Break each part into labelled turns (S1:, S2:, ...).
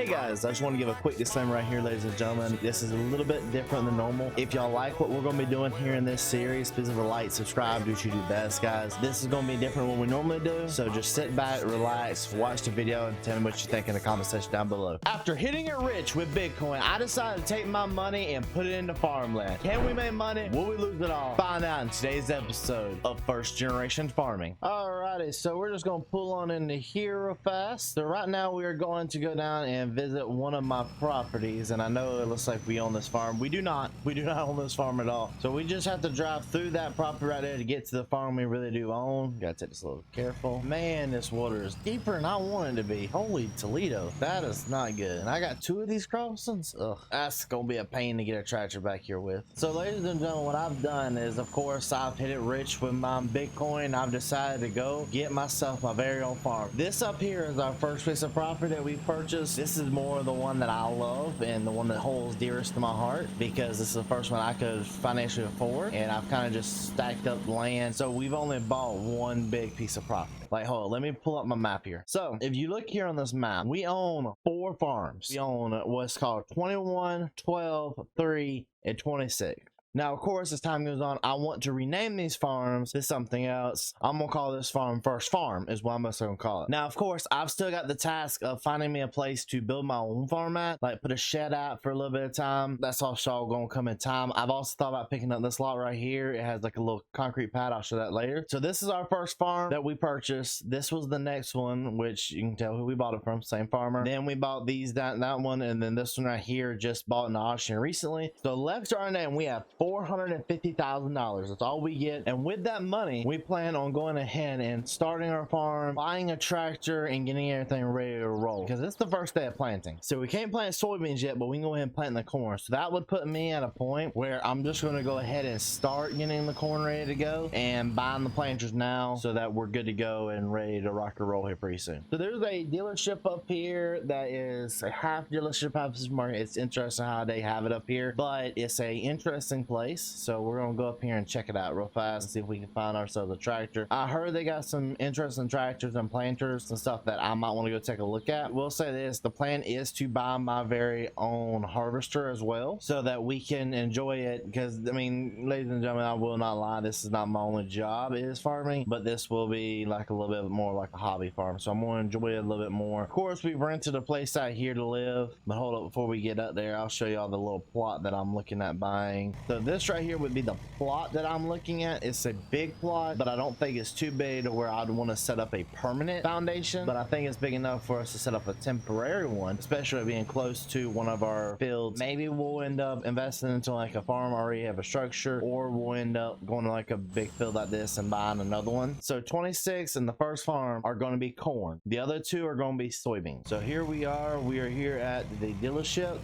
S1: Hey guys, I just want to give a quick disclaimer right here, ladies and gentlemen. This is a little bit different than normal. If y'all like what we're going to be doing here in this series, please leave a like, subscribe, do what you do best, guys. This is going to be different than what we normally do, so just sit back, relax, watch the video, and tell me what you think in the comment section down below. After hitting it rich with Bitcoin, I decided to take my money and put it into farmland. Can we make money? Will we lose it all? Find out in today's episode of First Generation Farming. Alrighty, so we're just going to pull on into here real fast. So right now we are going to go down and visit one of my properties, and I know it looks like we own this farm. We do not own this farm at all, so we just have to drive through that property right there to get to the farm we really do own. Gotta take this a little careful. Man, this water is deeper than I want it to be. Holy Toledo, that is not good. And I got two of these crossings. Ugh, that's gonna be a pain to get a tractor back here with. So ladies and gentlemen, what I've done is, of course, I've hit it rich with my Bitcoin. I've decided to go get myself my very own farm. This up here is our first piece of property that we purchased. This is more the one that I love and the one that holds dearest to my heart, because this is the first one I could financially afford, and I've kind of just stacked up land. So we've only bought one big piece of property. Like, hold on, let me pull up my map here. So if you look here on this map, we own 4 farms. We own what's called 21, 12, 3, and 26. Now, of course, as time goes on, I want to rename these farms to something else. I'm gonna call this farm First Farm, is what I'm gonna call it. Now, of course, I've still got the task of finding me a place to build my own farm at, like put a shed out for a little bit of time. That's also gonna come in time. I've also thought about picking up this lot right here. It has like a little concrete pad. I'll show that later. So this is our first farm that we purchased. This was the next one, which you can tell who we bought it from, same farmer. Then we bought these, that one, and then this one right here just bought in the auction recently. So left to our name, we have $450,000. That's all we get, and with that money we plan on going ahead and starting our farm, buying a tractor, and getting everything ready to roll, because it's the first day of planting. So we can't plant soybeans yet, but we can go ahead and plant the corn. So that would put me at a point where I'm just going to go ahead and start getting the corn ready to go and buying the planters now, so that we're good to go and ready to rock and roll here pretty soon. So there's a dealership up here that is a half dealership, half supermarket. It's interesting how they have it up here, but it's a interesting place. So we're gonna go up here and check it out real fast and see if we can find ourselves a tractor. I heard they got some interesting tractors and planters and stuff that I might want to go take a look at. We'll say this, the plan is to buy my very own harvester as well, so that we can enjoy it, because I mean, ladies and gentlemen, I will not lie, this is not my only job is farming, but this will be like a little bit more like a hobby farm, so I'm gonna enjoy it a little bit more. Of course, we've rented a place out here to live, but hold up, before we get up there, I'll show y'all the little plot that I'm looking at buying. So this right here would be the plot that I'm looking at. It's a big plot, but I don't think it's too big to where I'd want to set up a permanent foundation, but I think it's big enough for us to set up a temporary one, especially being close to one of our fields. Maybe we'll end up investing into like a farm, already have a structure, or we'll end up going to like a big field like this and buying another one. So 26 and the first farm are going to be corn. The other 2 are going to be soybeans. So here we are here at the dealership.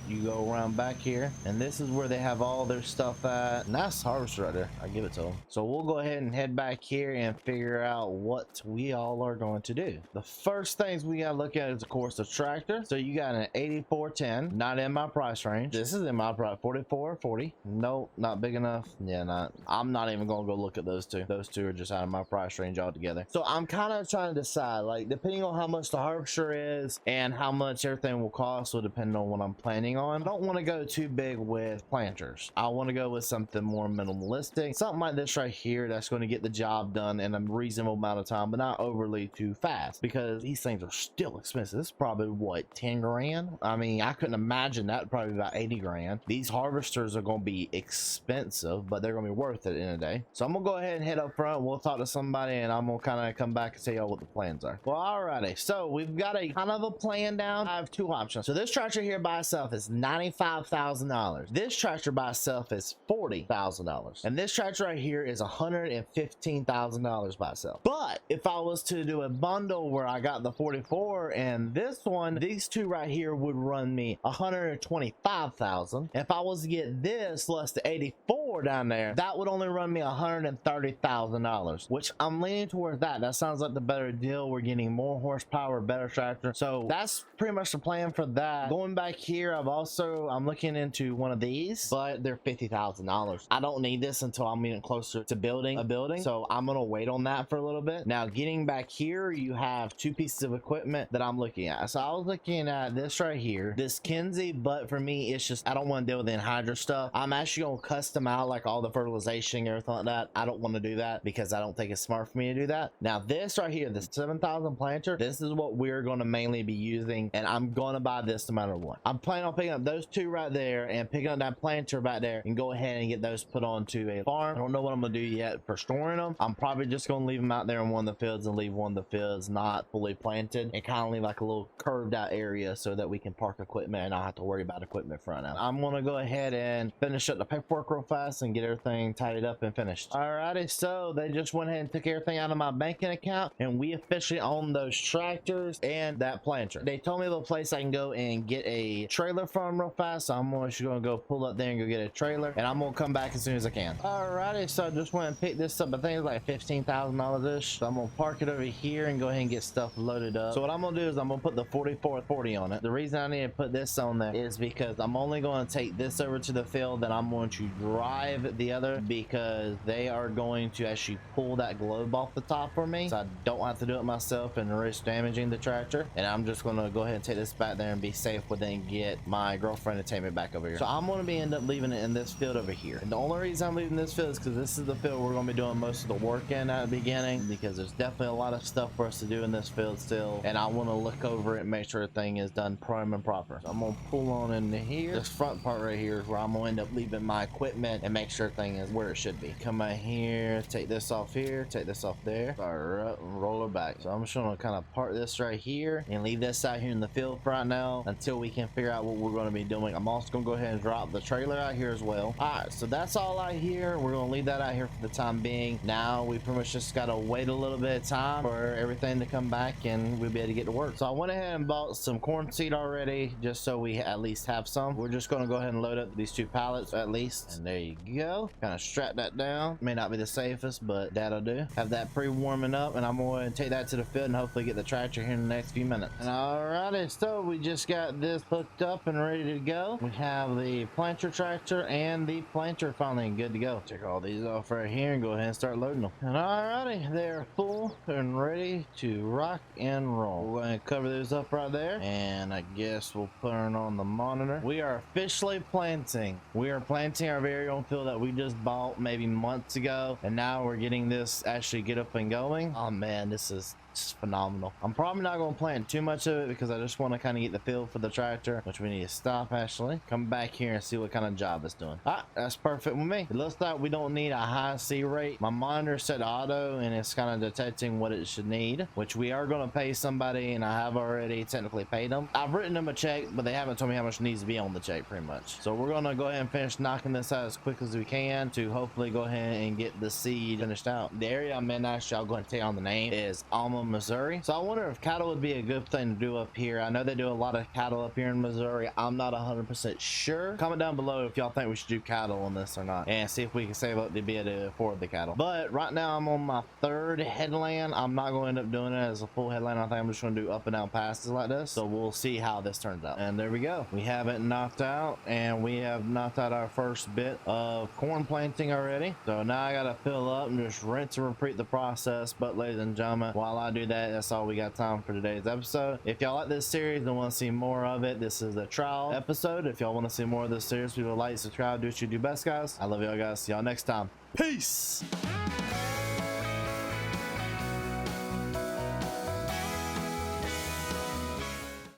S1: You go around back here, and this is where they have all their stuff at. Nice harvester right there, I give it to them. So we'll go ahead and head back here and figure out what we all are going to do. The first things we gotta look at is, of course, the tractor. So you got an 8410, not in my price range. This is in my price. 4440, nope, not big enough. Yeah, I'm not even gonna go look at those two. Those two are just out of my price range altogether. So I'm kind of trying to decide, like, depending on how much the harvester is and how much everything will cost will depend on what I'm planning on. I don't want to go too big with planters. I want to go with something more minimalistic, something like this right here that's going to get the job done in a reasonable amount of time, but not overly too fast, because these things are still expensive. This is probably what, 10 grand? I mean, I couldn't imagine that, probably about 80 grand. These harvesters are going to be expensive, but they're going to be worth it at the end of the day. So I'm gonna go ahead and head up front. We'll talk to somebody, and I'm gonna kind of come back and tell y'all what the plans are. Well, alrighty, so we've got a kind of a plan down. I have 2 options. So this tractor here by itself is $95,000. This tractor by itself is $40,000, and this tractor right here is $115,000 by itself. But if I was to do a bundle where I got the 44 and this one, these 2 right here would run me $125,000. If I was to get this less the 84 down there, that would only run me $130,000, which I'm leaning towards that. That sounds like the better deal. We're getting more horsepower, better tractor. So that's pretty much the plan for that. Going back here, I'm looking into one of these, but they're $50,000. I don't need this until I'm getting closer to building a building, so I'm gonna wait on that for a little bit. Now getting back here, you have two pieces of equipment that I'm looking at. So I was looking at this right here, this Kinsey, but for me it's just I don't want to deal with the anhydrous stuff. I'm actually gonna custom out like all the fertilization and everything like that. I don't want to do that because I don't think it's smart for me to do that. Now this right here, the 7,000 planter, this is what we're going to mainly be using, and I'm going to buy this no matter what. I'm planning on picking up those two right there and picking up that planter back there and go ahead and get those put onto a farm. I don't know what I'm gonna do yet for storing them. I'm probably just gonna leave them out there in one of the fields and leave one of the fields not fully planted and kind of leave like a little curved out area so that we can park equipment and not have to worry about equipment front out. I'm gonna go ahead and finish up the paperwork real fast and get everything tidied up and finished. Alrighty, so they just went ahead and took everything out of my banking account and we officially own those tractors and that planter. They told me the place I can go and get a trailer from real fast, so I'm just gonna go pull up there and go get a trailer, and I'm gonna come back as soon as I can. Alrighty, so I just went and picked this up. I think it's like $15,000 ish. So I'm gonna park it over here and go ahead and get stuff loaded up. So what I'm gonna do is I'm gonna put the 4440 on it. The reason I need to put this on there is because I'm only going to take this over to the field, then I'm going to drive the other because they are going to actually pull that globe off the top for me, so I don't have to do it myself and risk damaging the tractor. And I'm just gonna go ahead and take this back there and be safe with it and get my girlfriend to take me back over here. So I'm gonna end up leaving it in this field over here, and the only reason I'm leaving this field is because this is the field we're gonna be doing most of the work in at the beginning, because there's definitely a lot of stuff for us to do in this field still, and I want to look over it and make sure everything is done prim and proper. So I'm gonna pull on into here. This front part right here is where I'm gonna end up leaving my equipment and make sure everything is where it should be. Come out here, take this off here, take this off there, fire up and roll it back. So I'm just gonna kind of park this right here and leave this out here in the field for right now until we can figure out what we're going to be doing. I'm also gonna go ahead and drop the trailer out here as well. All right, so that's all out here. We're gonna leave that out here for the time being. Now we pretty much just gotta wait a little bit of time for everything to come back and we'll be able to get to work. So I went ahead and bought some corn seed already just so we at least have some. We're just gonna go ahead and load up these two pallets at least, and there you go. Kind of strap that down. May not be the safest, but that'll do. Have that pre-warming up, and I'm going to take that to the field and hopefully get the tractor here in the next few minutes. And alrighty, so we just got this hooked up and ready to go. We have the planter tractor and the planter finally good to go. Take all these off right here and go ahead and start loading them. And alrighty, they're full and ready to rock and roll. We're going to cover those up right there, and I guess we'll put it on the monitor. We are officially planting. We are planting our very own field that we just bought maybe months ago, and now we're getting this actually get up and going. Oh man, this is just phenomenal. I'm probably not going to plant too much of it because I just want to kind of get the feel for the tractor, which we need to stop actually. Come back here and see what kind of job it's doing. All right, that's perfect with me. It looks like we don't need a high C rate. My monitor set auto and it's kind of detecting what it should need, which we are going to pay somebody, and I have already technically paid them. I've written them a check, but they haven't told me how much needs to be on the check pretty much. So we're going to go ahead and finish knocking this out as quick as we can to hopefully go ahead and get the seed finished out. The area I'm in, actually I'll go ahead and tell you on the name, is Alma, Missouri. So I wonder if cattle would be a good thing to do up here. I know they do a lot of cattle up here in Missouri. I'm not 100% sure. Comment down below if y'all think we should do cattle on this or not, and see if we can save up to be able to afford the cattle. But right now I'm on my third headland. I'm not going to end up doing it as a full headland. I think I'm just going to do up and down passes like this. So we'll see how this turns out. And there we go. We have it knocked out, and we have knocked out our first bit of corn planting already. So now I got to fill up and just rinse and repeat the process. But ladies and gentlemen, while I do that, that's all we got time for today's episode. If y'all like this series and want to see more of it, this is a trial episode. If y'all want to see more of this series, people like, subscribe, do what you do best, guys. I love y'all guys. See y'all next time. Peace.